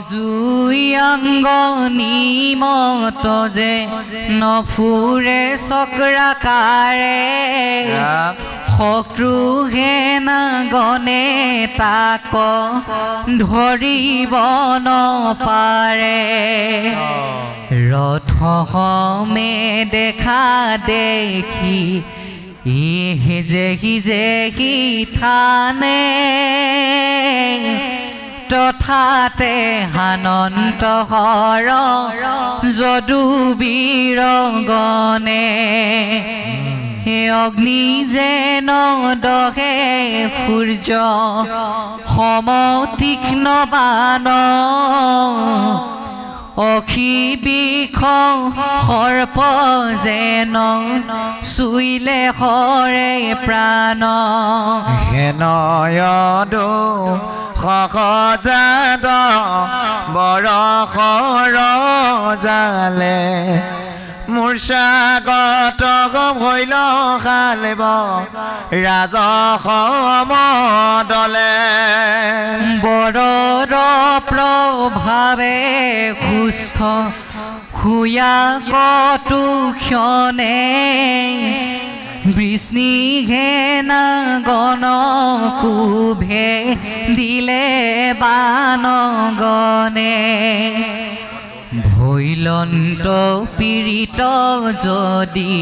জুয়াঙ্গনি মত যে নফুৰে চক্ৰাকাৰে শত্ৰু হেনা গণে তাক ধৰিব নপাৰে ৰথমে দেখা দেখি সি থানে তথাতে হানন্ত হৰ যদু বীৰগণে অগ্নি যেন দহে সূৰ্য সমতীক্ষ্ণ বাণ অখি বিষ সৰ্প যেন চুইলে হৰে প্ৰাণ হেনয়দো সহজাত বৰষৰ জালে মূৰ্ছাগত ভৈল খালিব ৰাজসমদলে বৰৰ প্ৰভাৱে সুস্থ শুয়া কটু ক্ষণে বৃষ্ণিঘেনা গণ কুভে দিলে বানগণে ভৈলন্ত পীড়িত যদি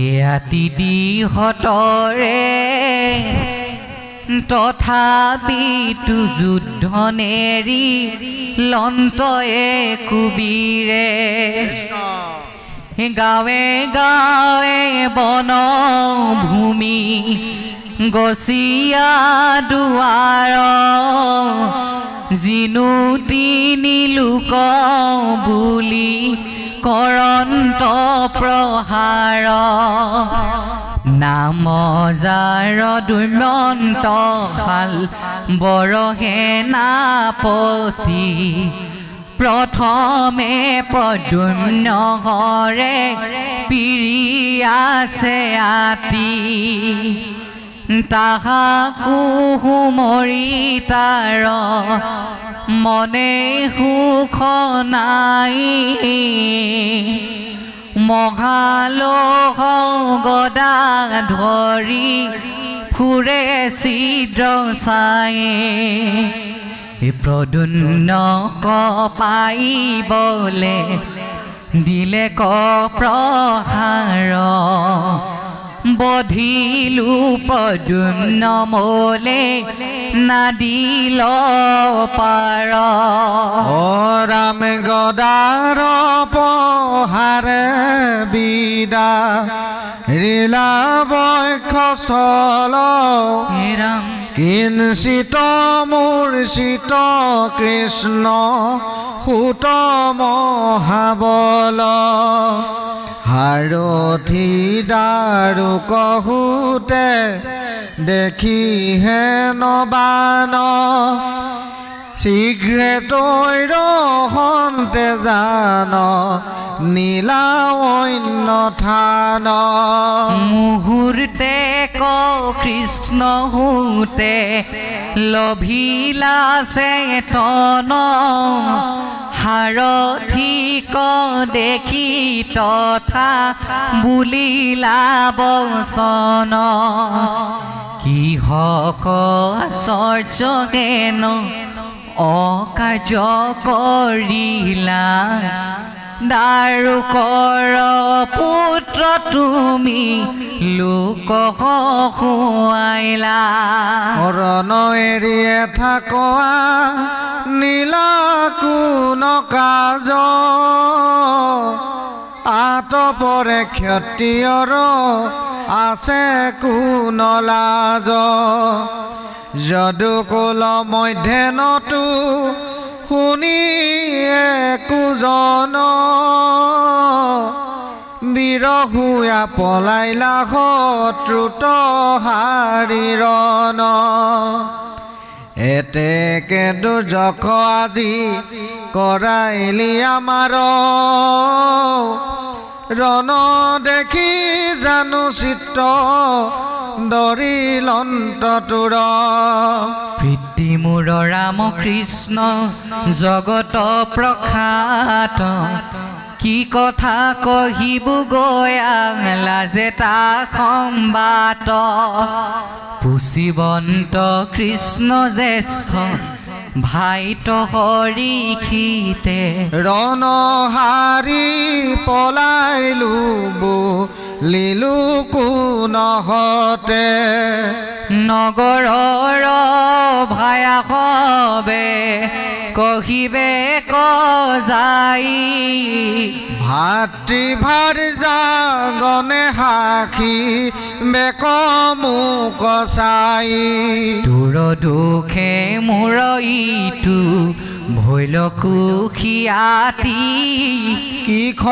এয়াতি দিহতৰে তথাপিতো যুদ্ধ নেৰি লন্তয়ে কুবীৰে গাঁৱে গাঁৱে বন ভূমি গছিয়া দুৱাৰ জিনু তিনি লোক বুলি কৰন্ত প্ৰহাৰ নাম যাৰ দুৰ্মন্ত শাল বৰসেনাপতি প্ৰথমে প্ৰদ্যুম্ন হৰে পিৰি আছে আতি তাহাকো সুমৰি তাৰ মনে সুখ নাই মহালোহ গদা ধৰি ফুৰে ছিদ্ৰ চাই প্ৰদ্যুম্নক পাইবলে দিলে প্ৰহাৰ বধিলু প্ৰদ্যুম্ন মোলে নাদিল পাৰ ৰাম গদাৰ পহাৰে বিদা ৰীলা বক্ষস্থল ৰাম কিঞ্চিত মূৰ্ছিত কৃষ্ণ সুত মহাবল হাৰথি দাৰু কহুতে দেখি হেন বান শীঘ্ৰে তৈৰ হন্তে জান নীলা অন্য থান মুহূৰ্তে কৃষ্ণ হূতে লভিলা চেতন সাৰথিক দেখি তথা বুলিলা বচন কিহক আশ্চৰ্য হেন অকাৰ্য কৰিলা দাৰুকৰ পুত্ৰ তুমি লোক খুৱাইলা অৰণ এৰিয়ে থাকোৱা নীলা কোন কাজ আতপৰে ক্ষত্ৰিয়ৰ আছে কোন লাজ যদুকুল মধ্যেনতো শুনি একোজন বিৰহুয়া পলাইলা শত্ৰুত হাৰিৰণ এতেকে দুৰ্যখ আজি কৰাইলি আমাৰ ৰণ দেখি জানো চিত্ত দৰিলন্তটোৰ বৃত্তি মোৰ ৰাম কৃষ্ণ জগত প্ৰখ্যাত কি কথা কহিব গয়া লাজে তা সম্বাত পুচিবন্ত কৃষ্ণ জ্যেষ্ঠ ভাইত হৰিষিতে ৰণহাৰি পলাইলো বুলিলো কোনহতে নগৰৰ ভায়া হবে কহিবে কজাই ভাতৃভাৰ জাগনে সাক্ষী বেক মোক চাই তোৰ দুখে মোৰ ইটো ভৈল কুখিয়াতি কিখ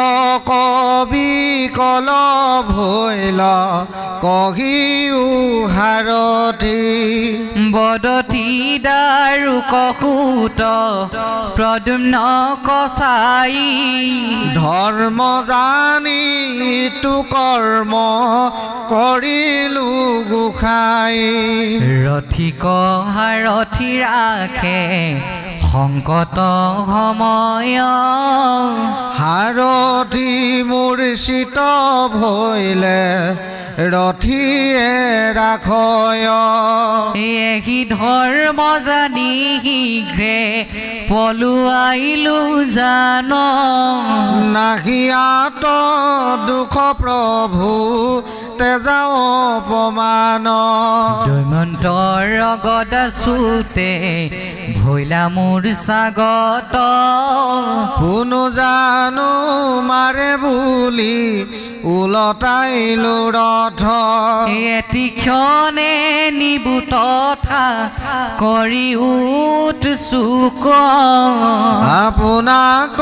কবি কল ভৈল কহিও হাৰথি বদতি দাৰু ককুত প্ৰদ্যুম্ন কচাই ধৰ্ম জানি ইটো কৰ্ম কৰিলো গোসাই ৰথিক সাৰথি ৰাখে সংকট সময় হাৰথি মূৰ্ছিত ভৈলে ৰথিয়ে ৰাখয় এহি ধৰ্ম জানি শীঘ্ৰে পলুৱাইলো জান নাহিয়াত দুখ প্ৰভু তেজা অপমান দৈমন্তৰ গদা চুতে ভৈলা মোৰ স্বাগত শুনো জানো মাৰে বুলি উলটাইলো ৰথ এটি ক্ষণে নিবুত কৰি উঠ চুক আপোনাক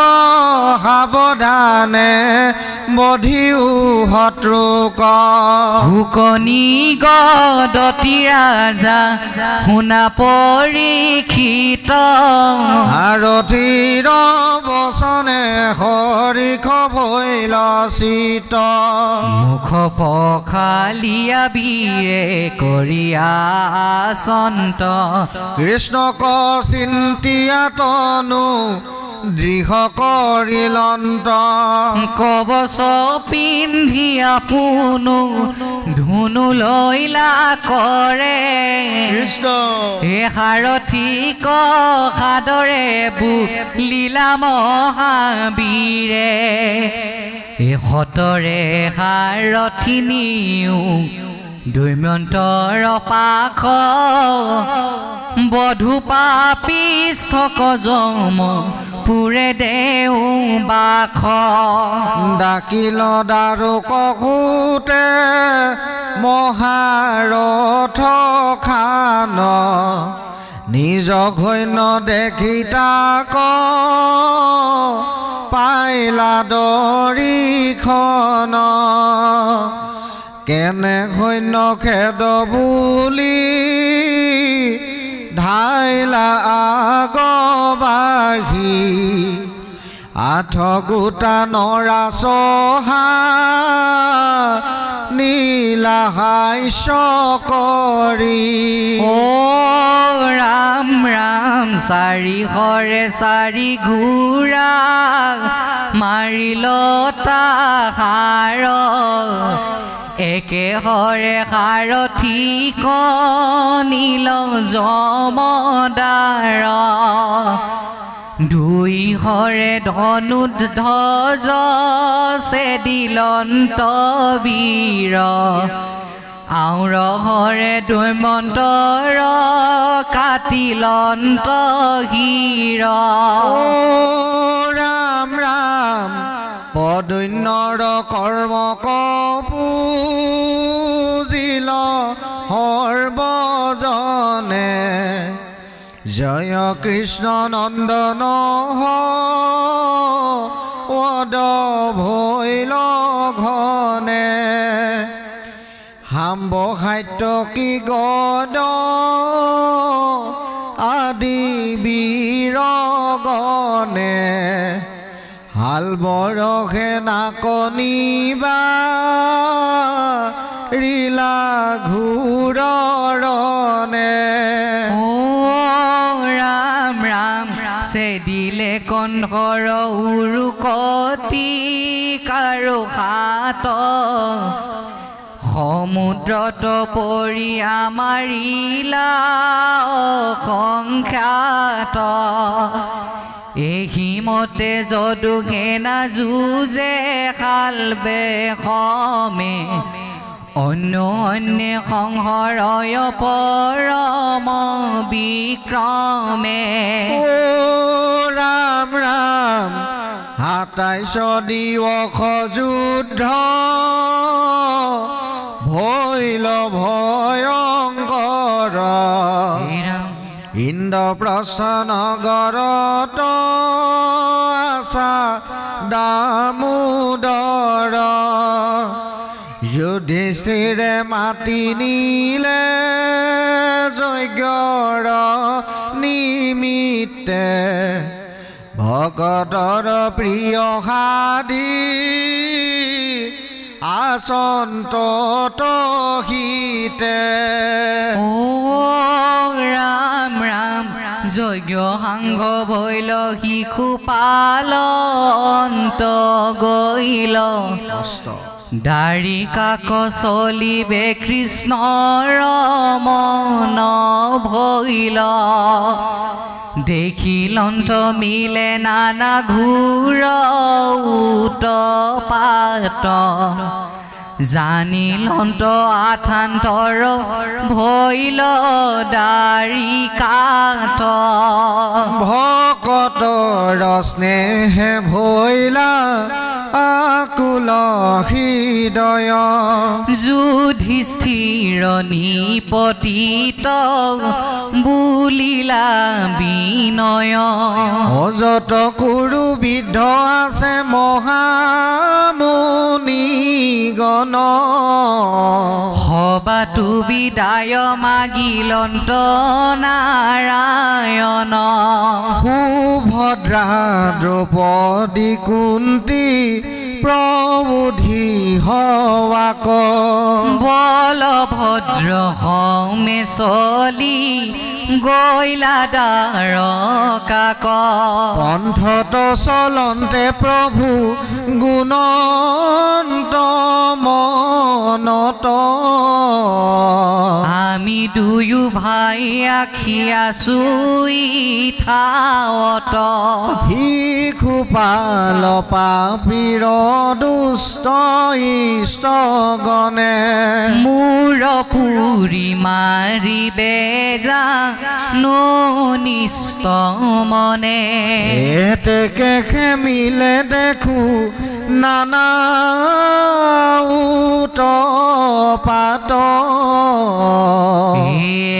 সাৱধানে বধিও শত্ৰুক শুকনি গদতি ৰাজা শুনা পৰীক্ষিত সাৰথিৰ বচনে হৰিষ ভৈল চিত মুখ পখালিয়া বীৰে কৰিয়া সন্ত কৃষ্ণক চিন্তিয়া তনু দৃঢ় কৰিলন্ত কবচ পিন্ধি আপোনো ধুনু লৈলা কৰে কৃষ্ণ হে সাৰথিক সাদৰে বু লীলা মহাবীৰে এ সতৰে সাৰথি নিও দৈমন্তৰ পাখ বধু পাপিষ্ঠক যম পুৰে দেও বাখ ডাকিল দাৰু কহুতে মহাৰথ খান নিজ ঘৈন্য দেখি তাক পাইলা দৰিখন কেনে সৈন্য খেদ বুলি ধাইলা আগবাঢ়ি আঠ গোটা নৰা চহা নীলা হাস্য কৰি ও ৰাম ৰাম চাৰি হৰে চাৰি ঘোঁৰা মাৰিল তাহাৰ একে হৰে সাৰথিক নীল জমদাৰ দুই হৰে ধনুধ্বজ চেদিলন্ত বীৰ আউৰ হৰে দৈমন্তৰ কাটিলন্ত হীৰ ৰাম ৰাম পদন্যৰ কৰ্ম কপুজিল সৰ্বজনে জয় কৃষ্ণ নন্দন ওদ ভৈল ঘনে হাম্ব সাহিত্য কি গদ আদি বীৰগণে হাল বৰষে নাকনিবা ৰিলা ঘূৰণে ও ৰাম ৰাম চেদিলে কণ্ঠৰ উৰুকতি কাৰো হাত সমুদ্ৰত পৰি আমাৰিলা অসংখ্যাত এহিমতে যদুগেনা যুঁজে খাল বেশমে অন্য সংহৰয় পৰম বিক্ৰমে ও ৰাম ৰাম 27 দিৱস যুদ্ধ ভৈল ভয়ংকৰ ইন্দ্ৰপ্ৰস্থ নগৰত আছা দামোদৰ যুধিষ্ঠিৰে মাতি নিলে যজ্ঞৰ নিমিত্তে ভকতৰ প্ৰিয় সাধি আসন্তত হিতে ও ৰাম ৰাম যজ্ঞ সাংঘ ভৈল শিশু পালন্ত গৈল দাৰিকাক চলিবে কৃষ্ণৰ মন ভৈল দেখিলন্ত মিলে নানা ঘূৰ উৎপাত জানিলন্ত আথান্তৰ ভৈল দাৰিকাত ভকতৰ স্নেহে ভৈলা আকুল হৃদয় যুধিষ্ঠিৰ নিপতিত বুলিলা বিনয় অযত কুৰু বিদ্ধ আছে মহামুনিগণ সবাতো বিদায় মাগিলন্ত নাৰায়ণ সুভদ্ৰা দ্ৰৌপদী কুন্তি প্ৰবোধি হৱাক বলভদ্ৰ সমে চলি গৈলা দ্বাৰকাক পন্থত চলন্তে প্ৰভু গুণন্ত মনত আমি দুয়ো ভাই আখি আছো ইঠাৱত শিশুপাল পাপীৰ দুষ্ট ইষ্টগণে মূৰ পুৰি মাৰিবে নিষ্ট মনে এতেকে খেমিলে দেখো নানা উৎপাত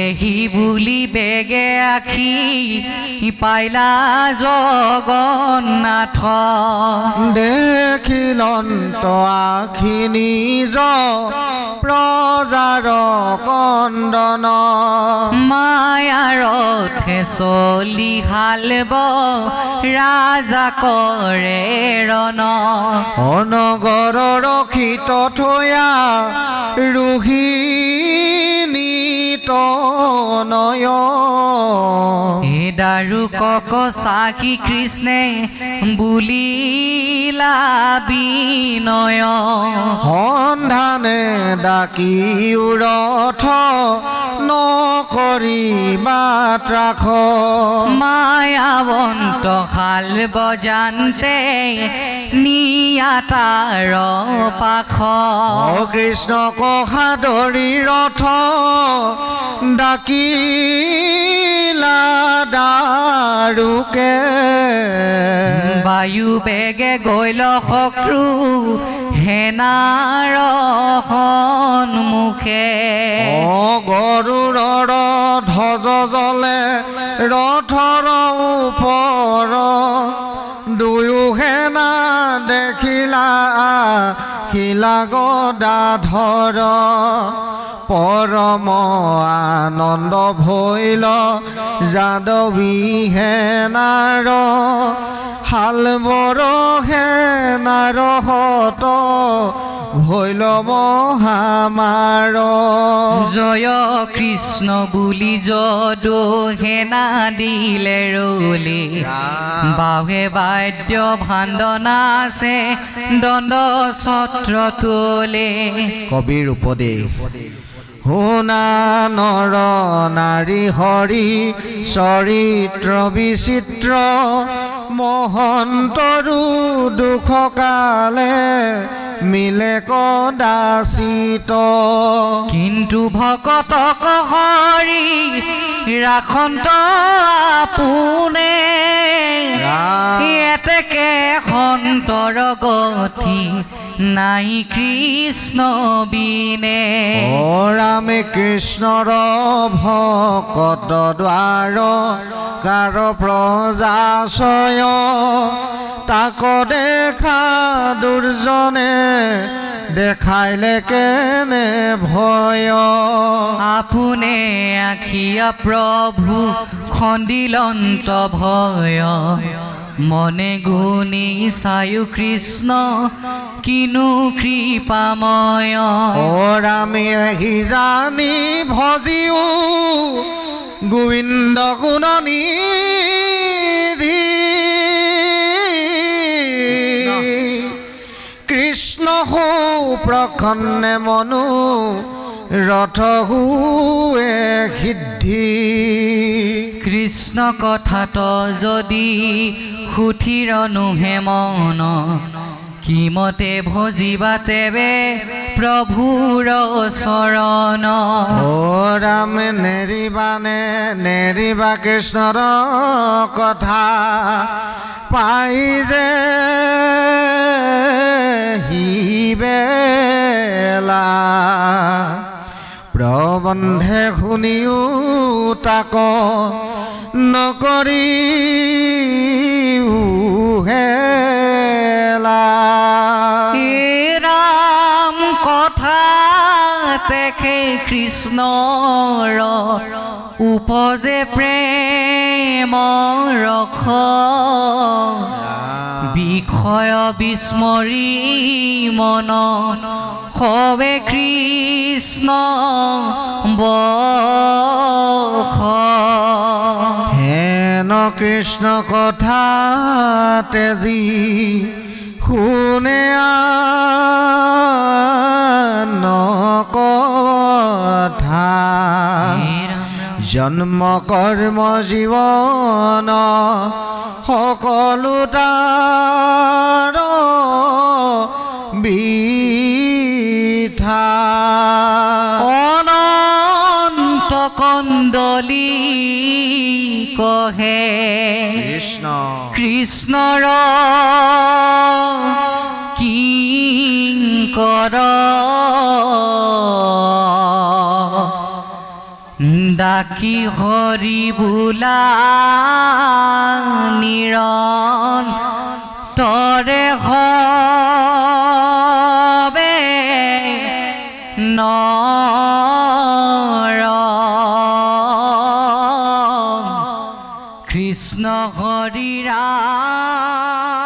এহি বুলি বেগে আখি পাইলা জগন্নাথ দেখিলন্ত আখি নিজ প্ৰজাৰ কন্দন মায়াৰথে চলি হালব ৰাজা কৰে ৰণ অনগৰ ৰখিত থয়া ৰোহিণী তনয় এ দাৰুকক চাকি কৃষ্ণে বুলিলা বিনয় সন্ধানে ডাকি ৰথ নকৰি মাত্ৰাখ মায়াবন্ত শাল বজান্তে নিয়াতাৰ পাখ কৃষ্ণক সাদৰি ৰথ ডাকিলা দাৰুকে বায়ু বেগে গৈল শত্ৰু সেনাৰ সন্মুখে গৰুড়ৰ ধ্বজ জ্বলে ৰথৰ ওপৰ দুয়ো সেনা দেখিলা খিলা গদাধৰ পৰম আনন্দ ভৈল যাদৱী সেনাৰ শাল বৰ সেনাৰ হত ভৈল মহামাৰ জয় কৃষ্ণ বুলি যদু সেনা দিলে ৰলে বাৱে বাদ্য ভাণ্ড নাচে দণ্ড ছত্ৰ তোলে কবিৰ উপদেশ শুনা নৰ নাৰী হৰি চৰিত্ৰ বিচিত্ৰ মহন্তৰো দুখ কালে মিলে কদাচিত কিন্তু ভকতক হৰি ৰাখন্ত আপোনে এতেকে সন্তৰ গতি নাই কৃষ্ণ বিনে ও ৰামে কৃষ্ণৰ ভকত দ্বাৰ কাৰ প্ৰজাশয় তাক দেখা দুৰ্জনে দেখাইলে কেনে ভয় আপোনে আখিয়া প্ৰভু খন্দিলন্ত ভয় মনে গুণী চায়ু কৃষ্ণ কিনো কৃপাময় ও ৰামে সি জানি ভজিও গোবিন্দ গুণনিধি কৃষ্ণ হো প্ৰসন্নে মনো ৰথ হুৱে সিদ্ধি কৃষ্ণ কথাত যদি সুথিৰ নোহে মন কিমতে ভজিবা তেবে প্ৰভুৰ চৰণ ও ৰাম নেৰিবানে নেৰিবা কৃষ্ণৰ কথা পাই যে হি বেলা প্ৰবন্ধে শুনিও তাক নকৰি হেলা হে ৰাম কথা তেখে কৃষ্ণৰ উপজে প্ৰেম ৰখ বিষয় বিস্মৰি মন সবে কৃষ্ণ বখ হেন কৃষ্ণ কথা তেজি শুনে আন কথা জন্ম কৰ্ম জীৱন সকলো তাৰ বৃথা অনন্ত কন্দলি কহে কৃষ্ণ কৃষ্ণৰ কিংকৰ ডাকি হৰি বোলা নিৰণ তৰে হবে নৰ কৃষ্ণ হৰি ৰাম